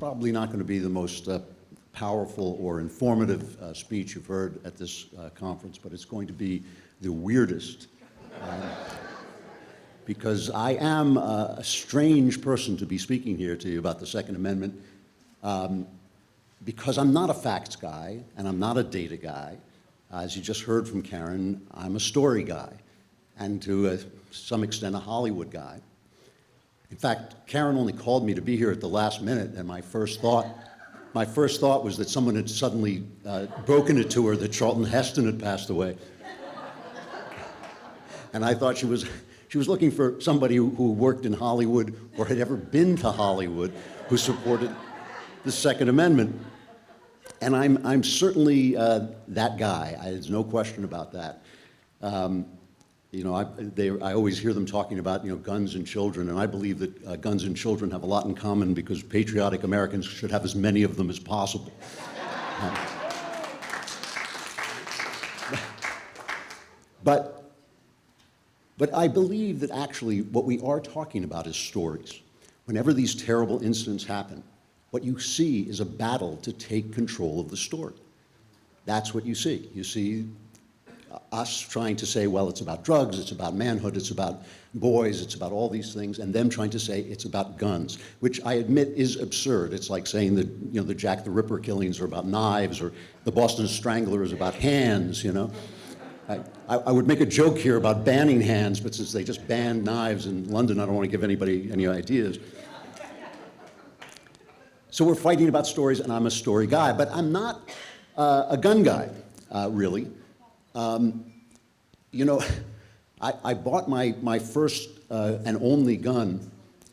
probably not going to be the most powerful or informative speech you've heard at this conference, but it's going to be the weirdest. Because I am a strange person to be speaking here to you about the Second Amendment, because I'm not a facts guy and I'm not a data guy. As you just heard from Karen, I'm a story guy, and to some extent a Hollywood guy. In fact, Karen only called me to be here at the last minute, and my first thought was that someone had suddenly broken it to her that Charlton Heston had passed away. And I thought she was looking for somebody who worked in Hollywood or had ever been to Hollywood who supported the Second Amendment. And I'm certainly that guy. There's no question about that. You know, I always hear them talking about, you know, guns and children, and I believe that guns and children have a lot in common because patriotic Americans should have as many of them as possible. But I believe that actually what we are talking about is stories. Whenever these terrible incidents happen, what you see is a battle to take control of the story. That's what you see. You see us trying to say, well, it's about drugs, it's about manhood, it's about boys, it's about all these things, and them trying to say it's about guns, which I admit is absurd. It's like saying that, you know, the Jack the Ripper killings are about knives, or the Boston Strangler is about hands, you know. I would make a joke here about banning hands, but since they just banned knives in London, I don't want to give anybody any ideas. So we're fighting about stories, and I'm a story guy, but I'm not a gun guy, really. You know, I bought my first and only gun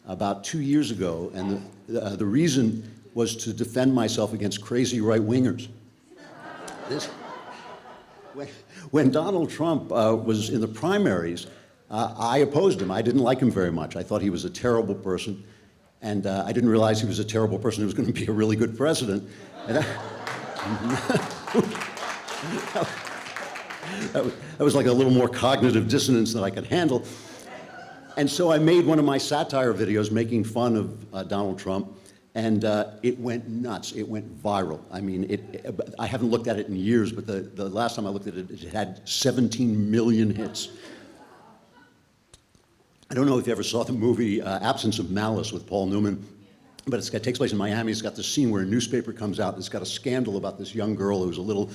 about 2 years ago, and the reason was to defend myself against crazy right-wingers. When Donald Trump was in the primaries, I opposed him. I didn't like him very much. I thought he was a terrible person, and I didn't realize he was a terrible person who was going to be a really good president. And that was like a little more cognitive dissonance than I could handle. And so I made one of my satire videos making fun of Donald Trump, and it went nuts. It went viral. I mean, I haven't looked at it in years, but the last time I looked at it, it had 17 million hits. I don't know if you ever saw the movie Absence of Malice with Paul Newman, but it takes place in Miami. It's got this scene where a newspaper comes out, and it's got a scandal about this young girl who's a little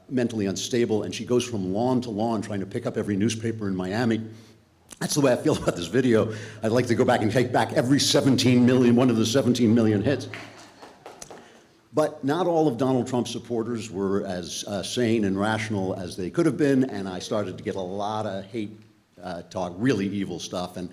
mentally unstable, and she goes from lawn to lawn trying to pick up every newspaper in Miami. That's the way I feel about this video. I'd like to go back and take back every 17 million, one of the 17 million hits. But not all of Donald Trump's supporters were as sane and rational as they could have been, and I started to get a lot of hate talk, really evil stuff, and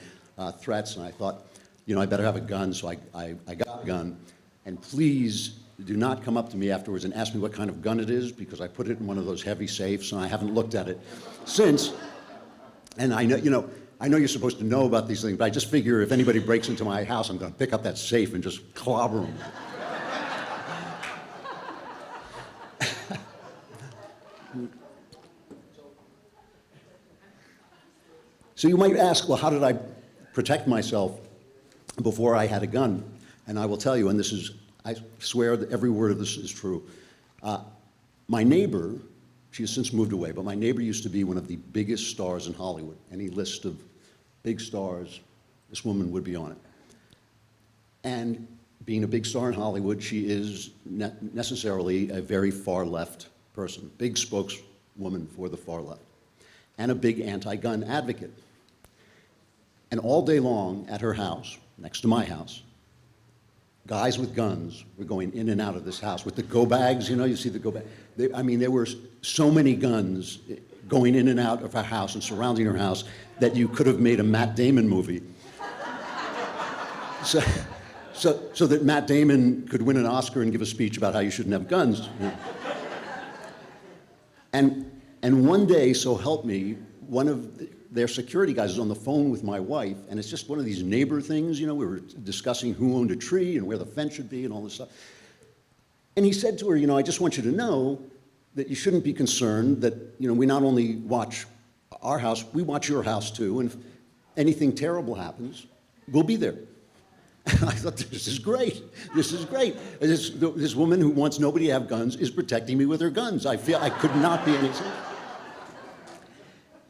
threats, and I thought, you know, I better have a gun, so I got a gun. And please do not come up to me afterwards and ask me what kind of gun it is, because I put it in one of those heavy safes, and I haven't looked at it since. And I know, you know, I know you're supposed to know about these things, but I just figure if anybody breaks into my house, I'm going to pick up that safe and just clobber them. So you might ask, well, how did I protect myself before I had a gun? And I will tell you, and this is, I swear that every word of this is true. My neighbor, she has since moved away, but my neighbor used to be one of the biggest stars in Hollywood. Any list of big stars, this woman would be on it. And being a big star in Hollywood, she is necessarily a very far left person, big spokeswoman for the far left, and a big anti-gun advocate. And all day long at her house, next to my house, guys with guns were going in and out of this house with the go bags, you know, you see the go bag. I mean, there were so many guns going in and out of her house and surrounding her house that you could have made a Matt Damon movie. So that Matt Damon could win an Oscar and give a speech about how you shouldn't have guns. You know? And one day, so help me, one of their security guys is on the phone with my wife, and it's just one of these neighbor things, you know, we were discussing who owned a tree and where the fence should be and all this stuff. And he said to her, you know, I just want you to know that you shouldn't be concerned that, you know, we not only watch our house, we watch your house too, and if anything terrible happens, we'll be there. I thought, this is great. This is great. This woman who wants nobody to have guns is protecting me with her guns. I feel I could not be any safer.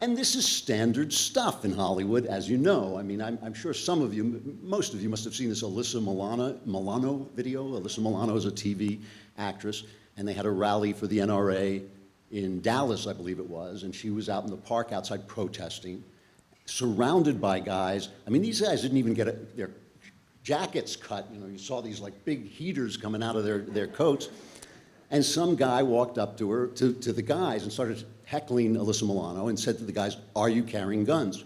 And this is standard stuff in Hollywood, as you know. I mean, I'm sure some of you, most of you must have seen this Alyssa Milano video. Alyssa Milano is a TV actress, and they had a rally for the NRA in Dallas, I believe it was, and she was out in the park outside protesting, surrounded by guys. I mean, these guys didn't even get their jackets cut. You know, you saw these like big heaters coming out of their coats. And some guy walked up to her, to the guys, and started heckling Alyssa Milano and said to the guys, "Are you carrying guns?"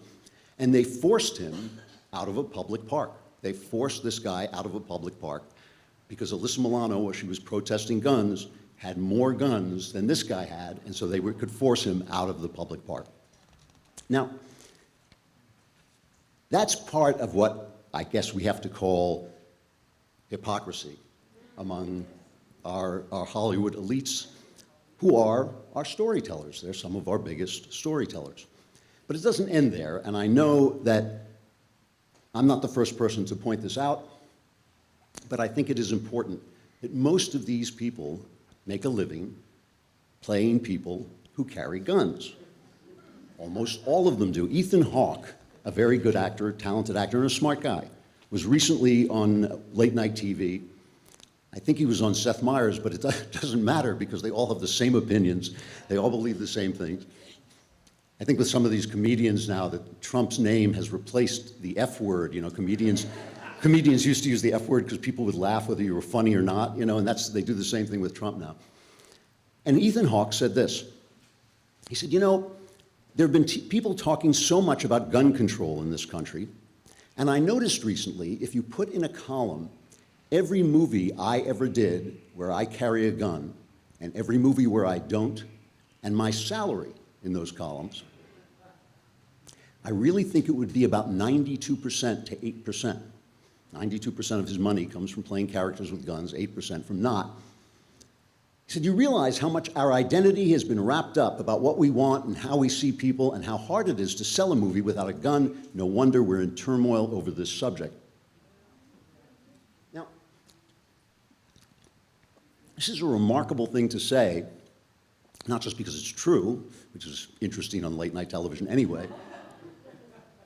And they forced him out of a public park. They forced this guy out of a public park because Alyssa Milano, while she was protesting guns, had more guns than this guy had, and so they could force him out of the public park. Now, that's part of what I guess we have to call hypocrisy among our Hollywood elites, who are our storytellers. They're some of our biggest storytellers. But it doesn't end there, and I know that I'm not the first person to point this out, but I think it is important that most of these people make a living playing people who carry guns. Almost all of them do. Ethan Hawke, a very good actor, talented actor, and a smart guy, was recently on late night TV. I think he was on Seth Meyers, but it doesn't matter because they all have the same opinions. They all believe the same things. I think with some of these comedians now that Trump's name has replaced the F word. You know, comedians used to use the F word because people would laugh whether you were funny or not, you know, and they do the same thing with Trump now. And Ethan Hawke said this. He said, you know, there have been people talking so much about gun control in this country, and I noticed recently, if you put in a column every movie I ever did where I carry a gun, and every movie where I don't, and my salary in those columns, I really think it would be about 92% to 8%. 92% of his money comes from playing characters with guns, 8% from not. He said, you realize how much our identity has been wrapped up about what we want and how we see people and how hard it is to sell a movie without a gun. No wonder we're in turmoil over this subject. Now, this is a remarkable thing to say, not just because it's true, which is interesting on late night television anyway,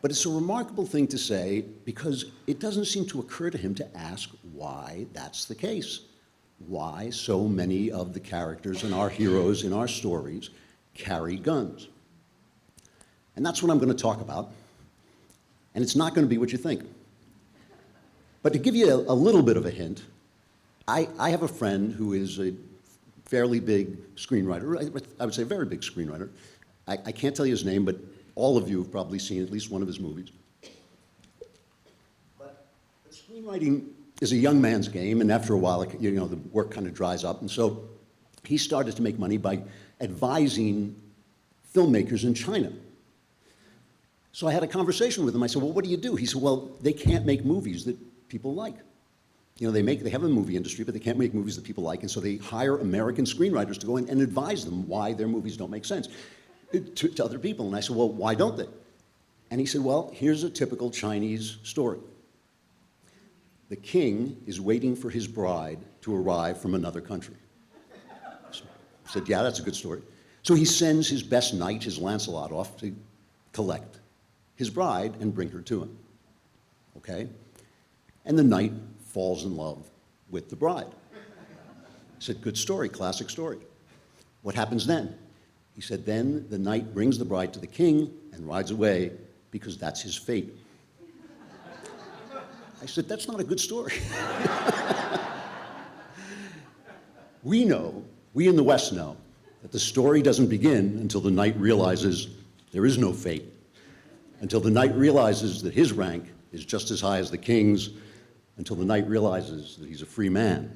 but it's a remarkable thing to say because it doesn't seem to occur to him to ask why that's the case. Why so many of the characters and our heroes in our stories carry guns. And that's what I'm going to talk about. And it's not going to be what you think. But to give you a little bit of a hint, I have a friend who is a fairly big screenwriter. I would say a very big screenwriter. I can't tell you his name, but all of you have probably seen at least one of his movies. But screenwriting is a young man's game, and after a while, you know, the work kind of dries up. And so he started to make money by advising filmmakers in China. So I had a conversation with him. I said, well, what do you do? He said, well, they can't make movies that people like. You know, they have a movie industry, but they can't make movies that people like, and so they hire American screenwriters to go in and advise them why their movies don't make sense to other people. And I said, well, why don't they? And he said, well, here's a typical Chinese story. The king is waiting for his bride to arrive from another country. So I said, yeah, that's a good story. So he sends his best knight, his Lancelot, off to collect his bride and bring her to him. Okay? And the knight falls in love with the bride. I said, good story, classic story. What happens then? He said, then the knight brings the bride to the king and rides away because that's his fate. I said, that's not a good story. We know, we in the West know, that the story doesn't begin until the knight realizes there is no fate, until the knight realizes that his rank is just as high as the king's, until the knight realizes that he's a free man.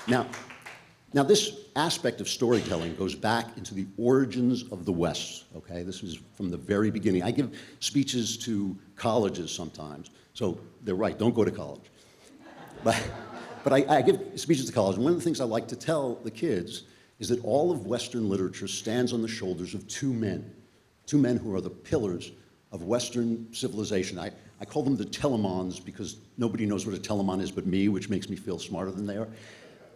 Now this aspect of storytelling goes back into the origins of the West, okay? This is from the very beginning. I give speeches to colleges sometimes, so they're right, don't go to college. But I give speeches to college, and one of the things I like to tell the kids is that all of Western literature stands on the shoulders of two men who are the pillars of Western civilization. I call them the telemons because nobody knows what a telemon is but me, which makes me feel smarter than they are.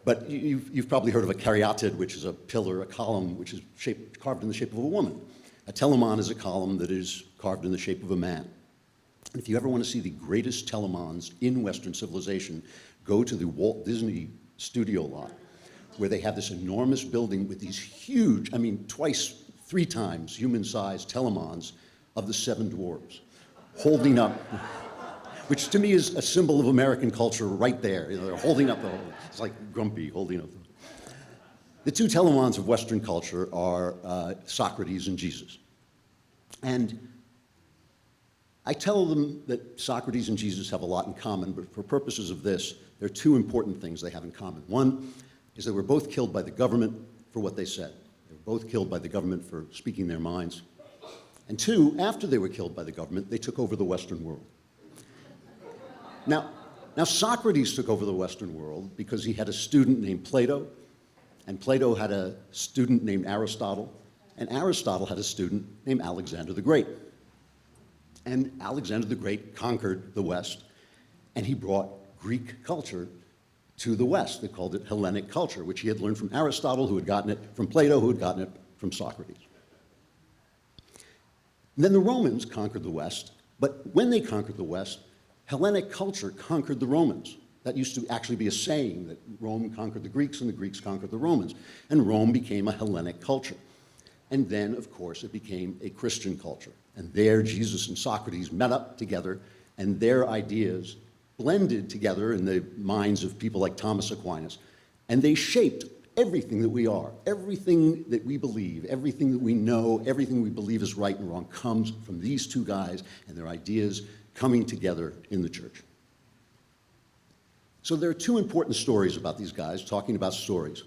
But you've probably heard of a caryatid, which is a pillar, a column, which is carved in the shape of a woman. A telemon is a column that is carved in the shape of a man. And if you ever want to see the greatest telemons in Western civilization, go to the Walt Disney studio lot, where they have this enormous building with these huge, I mean, twice, 3 times human-sized telemons of the 7 dwarves, holding up, which to me is a symbol of American culture right there. You know, they're holding up the whole, it's like Grumpy holding up. The 2 telemons of Western culture are Socrates and Jesus. And I tell them that Socrates and Jesus have a lot in common, but for purposes of this, there are 2 important things they have in common. One is they were both killed by the government for what they said. They were both killed by the government for speaking their minds. And 2, after they were killed by the government, they took over the Western world. Now Socrates took over the Western world because he had a student named Plato, and Plato had a student named Aristotle, and Aristotle had a student named Alexander the Great. And Alexander the Great conquered the West, and he brought Greek culture to the West. They called it Hellenic culture, which he had learned from Aristotle, who had gotten it from Plato, who had gotten it from Socrates. And then the Romans conquered the West, but when they conquered the West, Hellenic culture conquered the Romans. That used to actually be a saying, that Rome conquered the Greeks and the Greeks conquered the Romans. And Rome became a Hellenic culture. And then, of course, it became a Christian culture. And there, Jesus and Socrates met up together, and their ideas blended together in the minds of people like Thomas Aquinas. And they shaped everything that we are, everything that we believe, everything that we know, everything we believe is right and wrong comes from these 2 guys and their ideas coming together in the church. So there are 2 important stories about these guys, talking about stories.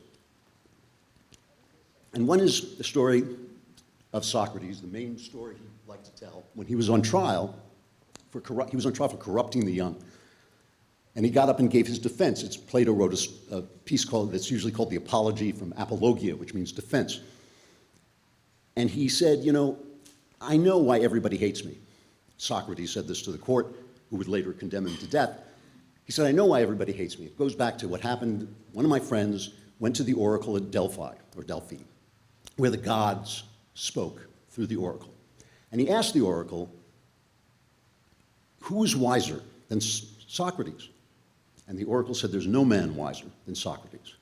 And one is the story of Socrates, the main story he liked to tell, when he was on trial for corrupting the young. And he got up and gave his defense. Plato wrote a piece that's usually called the Apology, from apologia, which means defense. And he said, you know, I know why everybody hates me. Socrates said this to the court, who would later condemn him to death. He said, I know why everybody hates me. It goes back to what happened. One of my friends went to the oracle at Delphi, where the gods spoke through the oracle. And he asked the oracle, who is wiser than Socrates? And the oracle said, there's no man wiser than Socrates.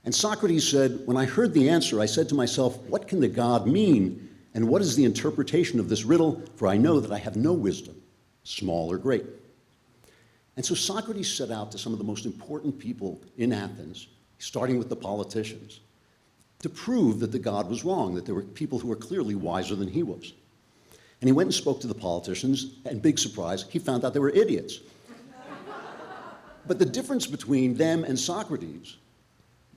And Socrates said, when I heard the answer, I said to myself, what can the god mean? And what is the interpretation of this riddle? For I know that I have no wisdom, small or great. And so Socrates set out to some of the most important people in Athens, starting with the politicians, to prove that the god was wrong, that there were people who were clearly wiser than he was. And he went and spoke to the politicians, and big surprise, he found out they were idiots. But the difference between them and Socrates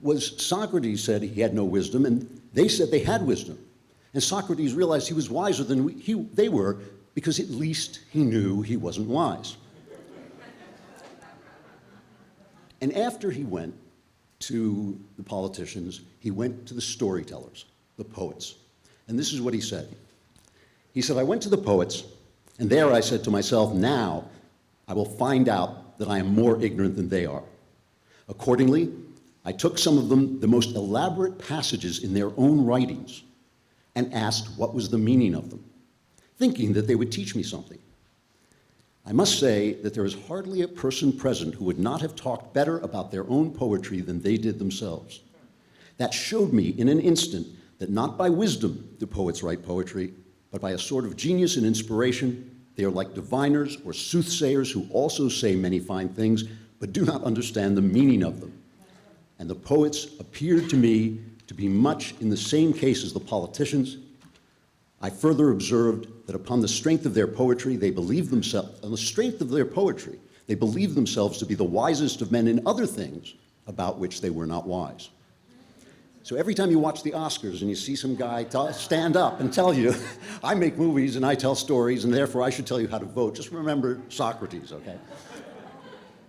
was Socrates said he had no wisdom, and they said they had wisdom. And Socrates realized he was wiser than they were, because at least he knew he wasn't wise. And after he went to the politicians, he went to the storytellers, the poets. And this is what he said. He said, I went to the poets, and there I said to myself, now I will find out that I am more ignorant than they are. Accordingly, I took some of them, the most elaborate passages in their own writings, and asked what was the meaning of them, thinking that they would teach me something. I must say that there is hardly a person present who would not have talked better about their own poetry than they did themselves. That showed me in an instant that not by wisdom do poets write poetry, but by a sort of genius and inspiration. They are like diviners or soothsayers who also say many fine things, but do not understand the meaning of them. And the poets appeared to me to be much in the same case as the politicians. I further observed that upon the strength of their poetry, they believed themselves, on the strength of their poetry, they believed themselves to be the wisest of men in other things about which they were not wise. So every time you watch the Oscars and you see some guy stand up and tell you, I make movies and I tell stories and therefore I should tell you how to vote, just remember Socrates, okay?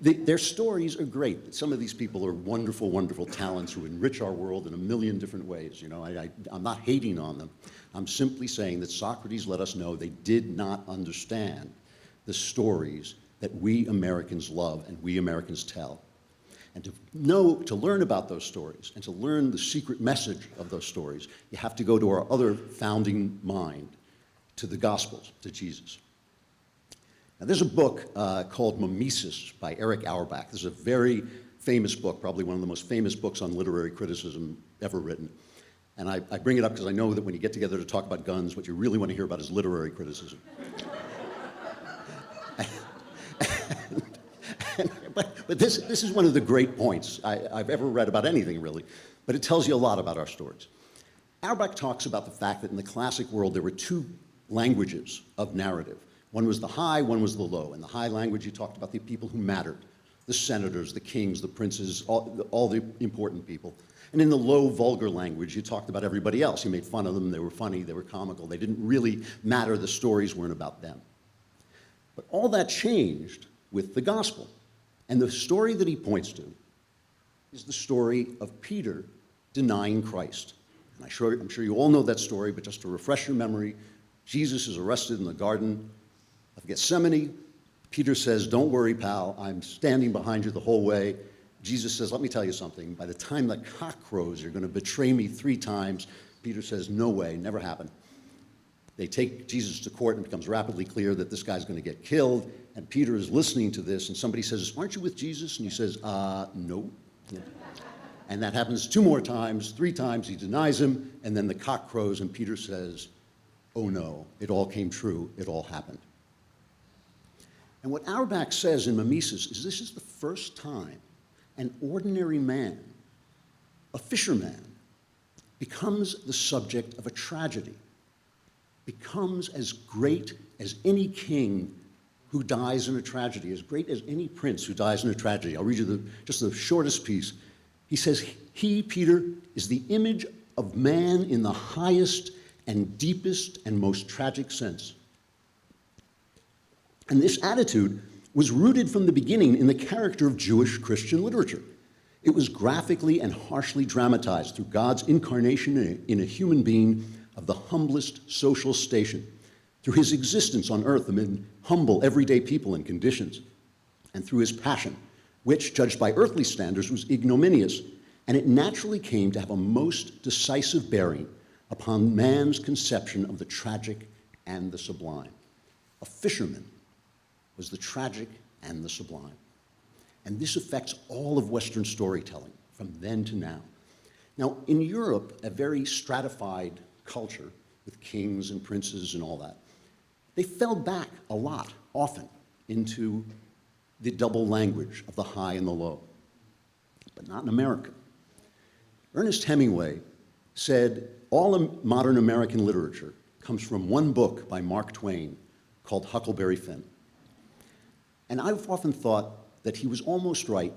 Their stories are great. Some of these people are wonderful, wonderful talents who enrich our world in a million different ways. You know, I'm not hating on them. I'm simply saying that Socrates let us know they did not understand the stories that we Americans love and we Americans tell. And to learn about those stories and to learn the secret message of those stories, you have to go to our other founding mind, to the Gospels, to Jesus. Now, there's a book called Mimesis by Eric Auerbach. This is a very famous book, probably one of the most famous books on literary criticism ever written. And I bring it up because I know that when you get together to talk about guns, what you really want to hear about is literary criticism. But this is one of the great points I've ever read about anything, really. But it tells you a lot about our stories. Auerbach talks about the fact that in the classic world, there were two languages of narrative. One was the high, one was the low. In the high language, you talked about the people who mattered, the senators, the kings, the princes, all the important people. And in the low, vulgar language, you talked about everybody else. You made fun of them, they were funny, they were comical. They didn't really matter, the stories weren't about them. But all that changed with the gospel. And the story that he points to is the story of Peter denying Christ. And I'm sure you all know that story, but just to refresh your memory, Jesus is arrested in the Garden of Gethsemane. Peter says, "Don't worry, pal, I'm standing behind you the whole way." Jesus says, "Let me tell you something. By the time the cock crows, you're going to betray me 3 times. Peter says, "No way, never happened." They take Jesus to court, and it becomes rapidly clear that this guy's going to get killed. And Peter is listening to this, and somebody says, "Aren't you with Jesus?" And he says, "No." And that happens 2 more times. 3 times he denies him, and then the cock crows, and Peter says, "Oh no, it all came true, it all happened." And what Auerbach says in Mimesis is this is the first time an ordinary man, a fisherman, becomes the subject of a tragedy, becomes as great as any king who dies in a tragedy, as great as any prince who dies in a tragedy. I'll read you just the shortest piece. He says, "He, Peter, is the image of man in the highest and deepest and most tragic sense." And this attitude was rooted from the beginning in the character of Jewish Christian literature. It was graphically and harshly dramatized through God's incarnation in a human being of the humblest social station, through his existence on earth amid humble, everyday people and conditions, and through his passion, which, judged by earthly standards, was ignominious, and it naturally came to have a most decisive bearing upon man's conception of the tragic and the sublime. A fisherman was the tragic and the sublime. And this affects all of Western storytelling from then to now. Now, in Europe, a very stratified culture with kings and princes and all that, they fell back a lot, often, into the double language of the high and the low, but not in America. Ernest Hemingway said all modern American literature comes from one book by Mark Twain called Huckleberry Finn. And I've often thought that he was almost right.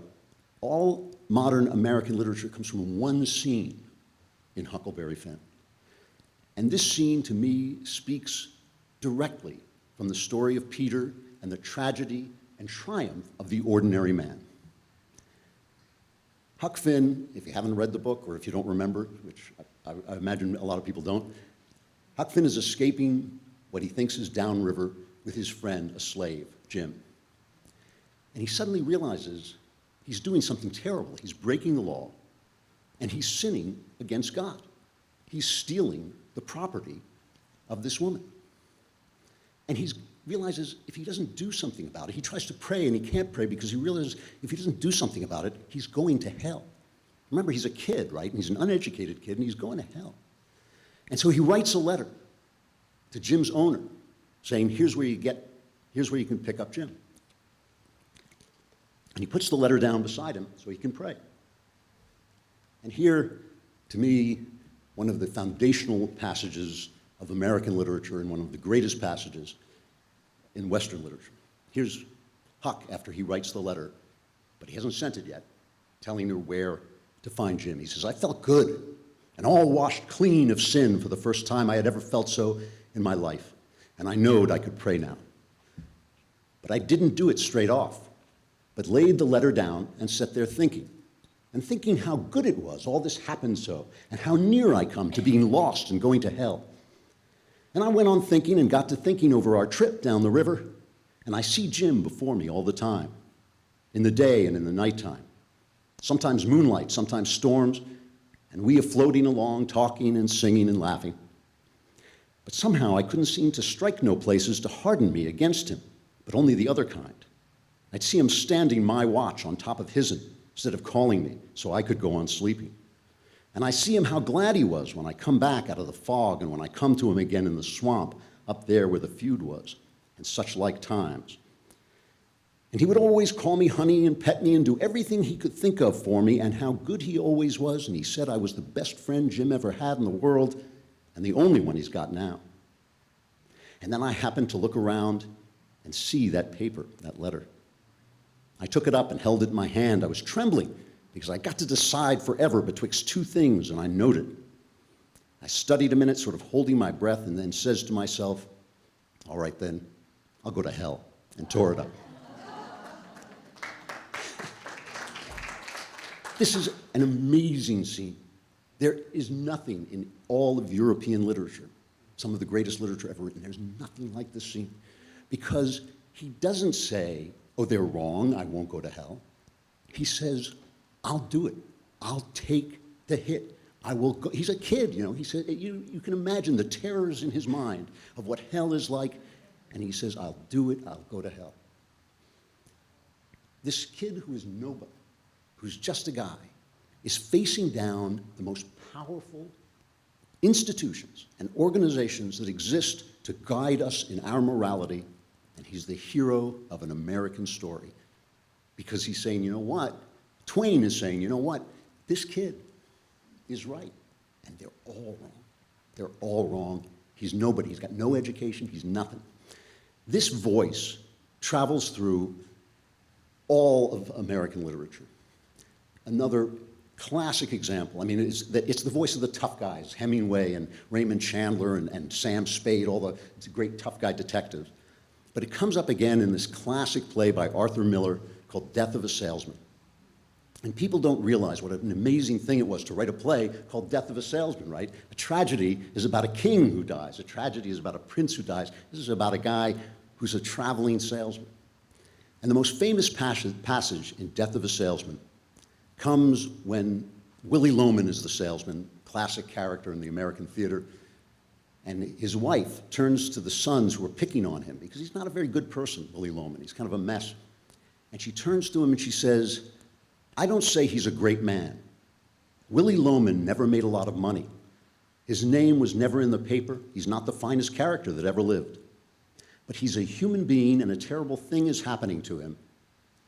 All modern American literature comes from one scene in Huckleberry Finn. And this scene, to me, speaks directly from the story of Peter and the tragedy and triumph of the ordinary man. Huck Finn, if you haven't read the book or if you don't remember, which I imagine a lot of people don't, Huck Finn is escaping what he thinks is downriver with his friend, a slave, Jim. And he suddenly realizes he's doing something terrible. He's breaking the law, and he's sinning against God. He's stealing the property of this woman. And he realizes if he doesn't do something about it, he tries to pray, and he can't pray because he realizes if he doesn't do something about it, he's going to hell. Remember, he's a kid, right? And he's an uneducated kid, and he's going to hell. And so he writes a letter to Jim's owner saying, here's where you can pick up Jim. And he puts the letter down beside him so he can pray. And here, to me, one of the foundational passages of American literature and one of the greatest passages in Western literature. Here's Huck after he writes the letter, but he hasn't sent it yet, telling her where to find Jim. He says, "I felt good and all washed clean of sin for the first time I had ever felt so in my life. And I knowed I could pray now. But I didn't do it straight off. but laid the letter down and sat there thinking, and thinking how good it was, all this happened so, and how near I come to being lost and going to hell. And I went on thinking and got to thinking over our trip down the river, and I see Jim before me all the time, in the day and in the nighttime. Sometimes moonlight, sometimes storms, and we are floating along, talking and singing and laughing. But somehow I couldn't seem to strike no places to harden me against him, but only the other kind. I'd see him standing my watch on top of his'n, instead of calling me so I could go on sleeping. And I see him how glad he was when I come back out of the fog and when I come to him again in the swamp up there where the feud was, and such like times. And he would always call me honey and pet me and do everything he could think of for me, and how good he always was, and he said I was the best friend Jim ever had in the world and the only one he's got now. And then I happened to look around and see that paper, that letter. I took it up and held it in my hand. I was trembling because I got to decide forever betwixt two things, and I noted. I studied a minute, sort of holding my breath, and then says to myself, all right then, I'll go to hell, and tore it up. This is an amazing scene. There is nothing in all of European literature, some of the greatest literature ever written, there's nothing like this scene. Because he doesn't say, oh, they're wrong, I won't go to hell. He says, I'll do it. I'll take the hit. I will go. He's a kid, you know. He said, you can imagine the terrors in his mind of what hell is like. And he says, I'll do it. I'll go to hell. This kid who is nobody, who's just a guy, is facing down the most powerful institutions and organizations that exist to guide us in our morality. And he's the hero of an American story. Because he's saying, you know what? Twain is saying, you know what? This kid is right. And they're all wrong. They're all wrong. He's nobody. He's got no education. He's nothing. This voice travels through all of American literature. Another classic example, I mean, it's the voice of the tough guys, Hemingway and Raymond Chandler and Sam Spade, all the great tough guy detectives. But it comes up again in this classic play by Arthur Miller called Death of a Salesman. And people don't realize what an amazing thing it was to write a play called Death of a Salesman, right? A tragedy is about a king who dies. A tragedy is about a prince who dies. This is about a guy who's a traveling salesman. And the most famous passage in Death of a Salesman comes when Willie Loman is the salesman, classic character in the American theater, and his wife turns to the sons who are picking on him because he's not a very good person, Willie Loman. He's kind of a mess. And she turns to him and she says, I don't say he's a great man. Willie Loman never made a lot of money. His name was never in the paper. He's not the finest character that ever lived. But he's a human being and a terrible thing is happening to him.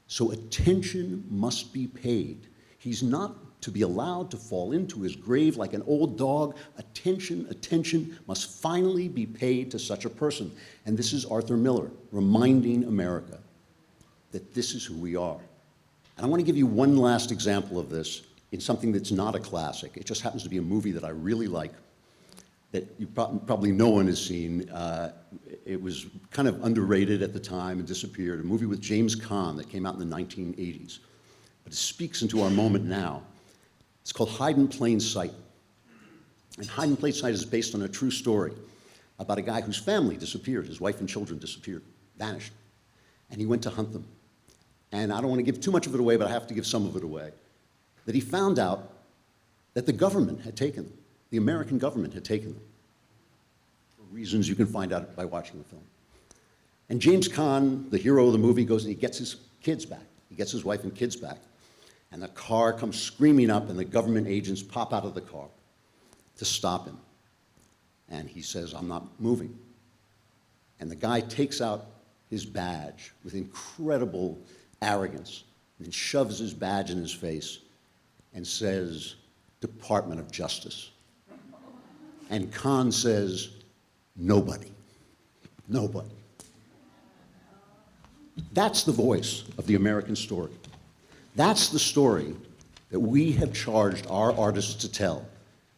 So attention must be paid. He's not to be allowed to fall into his grave like an old dog. Attention must finally be paid to such a person. And this is Arthur Miller reminding America that this is who we are. And I want to give you one last example of this in something that's not a classic. It just happens to be a movie that I really like that you probably no one has seen. It was kind of underrated at the time and disappeared. A movie with James Caan that came out in the 1980s. But it speaks into our moment now. It's called Hide in Plain Sight. And Hide in Plain Sight is based on a true story about a guy whose family disappeared. His wife and children disappeared, vanished. And he went to hunt them. And I don't want to give too much of it away, but I have to give some of it away. That he found out that the government had taken them. The American government had taken them. For reasons you can find out by watching the film. And James Caan, the hero of the movie, goes and he gets his kids back. He gets his wife and kids back. And the car comes screaming up and the government agents pop out of the car to stop him. And he says, I'm not moving. And the guy takes out his badge with incredible arrogance and shoves his badge in his face and says, Department of Justice. And Caan says, nobody. Nobody. That's the voice of the American story. That's the story that we have charged our artists to tell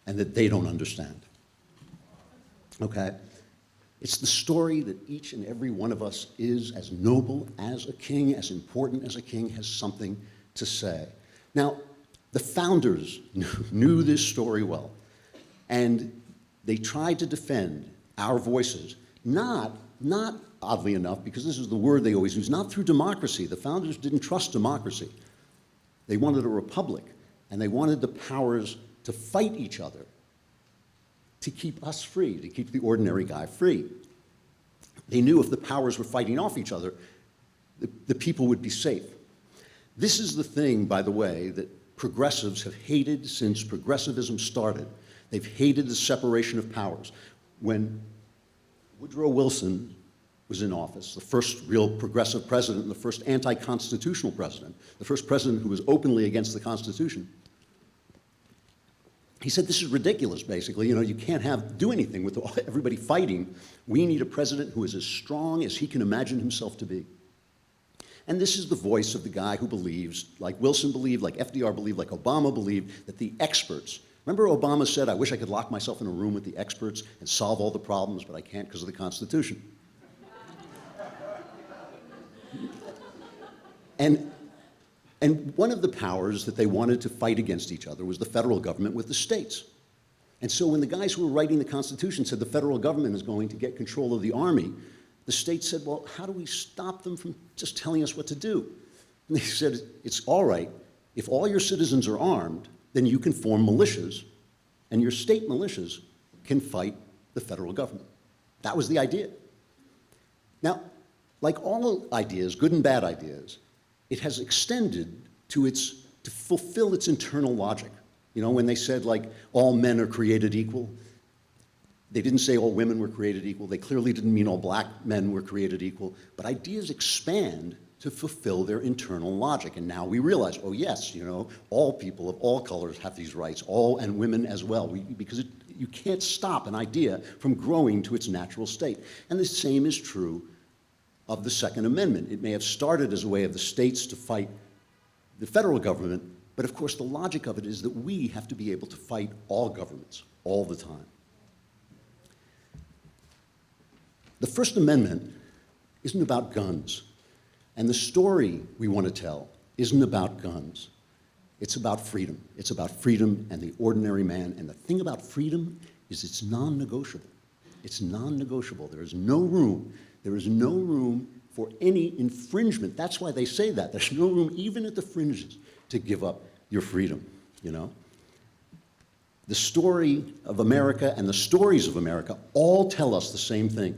and that they don't understand. Okay? It's the story that each and every one of us is as noble as a king, as important as a king, has something to say. Now, the founders knew this story well, and they tried to defend our voices, not oddly enough, because this is the word they always use, not through democracy. The founders didn't trust democracy. They wanted a republic, and they wanted the powers to fight each other to keep us free, to keep the ordinary guy free. They knew if the powers were fighting off each other, the people would be safe. This is the thing, by the way, that progressives have hated since progressivism started. They've hated the separation of powers. When Woodrow Wilson was in office, the first real progressive president and the first anti-constitutional president, the first president who was openly against the Constitution, he said, this is ridiculous, basically. You know, you can't do anything with everybody fighting. We need a president who is as strong as he can imagine himself to be. And this is the voice of the guy who believes, like Wilson believed, like FDR believed, like Obama believed, that the experts, remember Obama said, I wish I could lock myself in a room with the experts and solve all the problems, but I can't because of the Constitution. And one of the powers that they wanted to fight against each other was the federal government with the states. And so when the guys who were writing the Constitution said the federal government is going to get control of the army, the states said, well, how do we stop them from just telling us what to do? And they said, it's all right. If all your citizens are armed, then you can form militias, and your state militias can fight the federal government. That was the idea. Now, like all ideas, good and bad ideas, it has extended to fulfill its internal logic. You know, when they said, like, all men are created equal, they didn't say all women were created equal. They clearly didn't mean all black men were created equal. But ideas expand to fulfill their internal logic. And now we realize, oh yes, you know, all people of all colors have these rights, and women as well, because you can't stop an idea from growing to its natural state. And the same is true of the Second Amendment. It may have started as a way of the states to fight the federal government, but of course the logic of it is that we have to be able to fight all governments all the time. The First Amendment isn't about guns, and the story we want to tell isn't about guns. It's about freedom. It's about freedom and the ordinary man, and the thing about freedom is it's non-negotiable. It's non-negotiable. There is no room for any infringement. That's why they say that. There's no room, even at the fringes, to give up your freedom, you know? The story of America and the stories of America all tell us the same thing.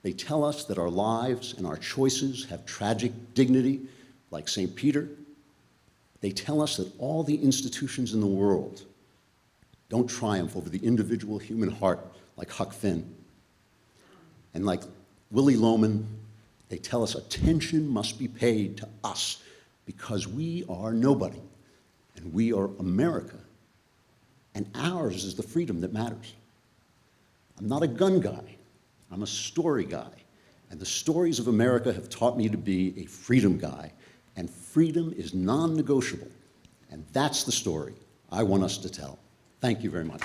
They tell us that our lives and our choices have tragic dignity, like St. Peter. They tell us that all the institutions in the world don't triumph over the individual human heart, like Huck Finn. And like Willie Loman, they tell us attention must be paid to us because we are nobody, and we are America, and ours is the freedom that matters. I'm not a gun guy, I'm a story guy, and the stories of America have taught me to be a freedom guy, and freedom is non-negotiable, and that's the story I want us to tell. Thank you very much.